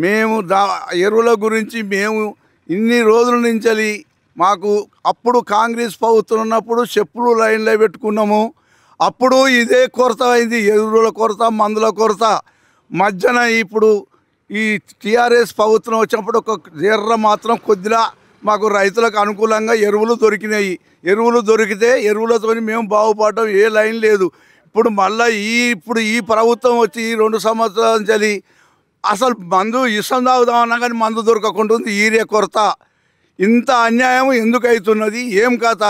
మేము ఎరువుల గురించి మేము ఇన్ని రోజుల నుంచి మాకు అప్పుడు కాంగ్రెస్ ప్రభుత్వం ఉన్నప్పుడు చెప్పులు లైన్లో పెట్టుకున్నాము. అప్పుడు ఇదే కొరత అయింది, ఎరువుల కొరత, మందుల కొరత. మధ్యన ఇప్పుడు ఈ టీఆర్ఎస్ ప్రభుత్వం వచ్చినప్పుడు ఒక జీర్ర మాత్రం కొద్దిగా మాకు రైతులకు అనుకూలంగా ఎరువులు దొరికినాయి. ఎరువులు దొరికితే ఎరువులతో మేము బాగుపడడం ఏ లైన్ లేదు. ఇప్పుడు మళ్ళీ ఇప్పుడు ఈ ప్రభుత్వం వచ్చి ఈ 2 సంవత్సరాల నుంచి అసలు మందు ఇసం తాగుదామన్నా కానీ మందు దొరకకుండా ఉంది. యూరియా కొరత. ఇంత అన్యాయం ఎందుకు అవుతున్నది? ఏం కథ?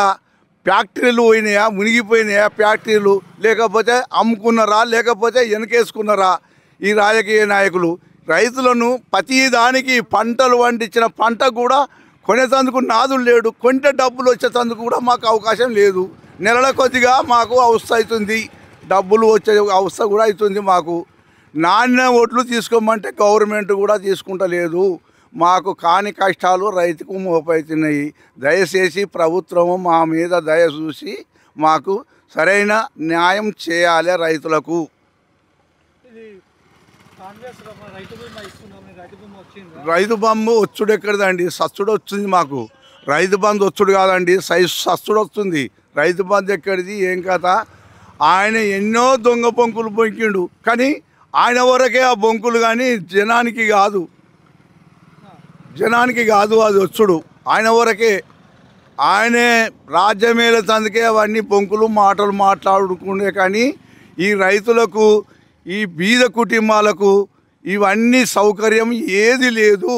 ఫ్యాక్టరీలు పోయినాయా, మునిగిపోయినాయా ఫ్యాక్టరీలు? లేకపోతే అమ్ముకున్నారా, లేకపోతే వెనకేసుకున్నారా ఈ రాజకీయ నాయకులు? రైతులను ప్రతి దానికి పంటలు పండించిన పంట కూడా కొనేందుకు నాదులు లేడు. కొంటే డబ్బులు వచ్చేందుకు కూడా మాకు అవకాశం లేదు. నెలల కొద్దిగా మాకు అవస్థ అవుతుంది, డబ్బులు వచ్చే అవస్థ కూడా అవుతుంది. మాకు నాణ్య ఓట్లు తీసుకోమంటే గవర్నమెంట్ కూడా తీసుకుంటలేదు. మాకు కాని కష్టాలు రైతుకు మోపవుతున్నాయి. దయచేసి ప్రభుత్వము మా మీద దయ చూసి మాకు సరైన న్యాయం చేయాలి రైతులకు. రైతు బంధు వచ్చుడు ఎక్కడదండి? సచ్చుడు వచ్చింది మాకు. రైతు బంధు వచ్చుడు కాదండి, సచ్చుడు వస్తుంది. రైతు బంధు ఎక్కడిది? ఏం కథ? ఆయన ఎన్నో దొంగ బొంకులు బొంకిండు, కానీ ఆయన వరకే ఆ బొంకులు, కానీ జనానికి కాదు. అది వచ్చుడు ఆయన వరకే. ఆయనే రాజ్యమేల తందుకే అవన్నీ బొంకులు మాటలు మాట్లాడుకునే, కానీ ఈ రైతులకు, ఈ బీద కుటుంబాలకు ఇవన్నీ సౌకర్యం ఏది లేదు.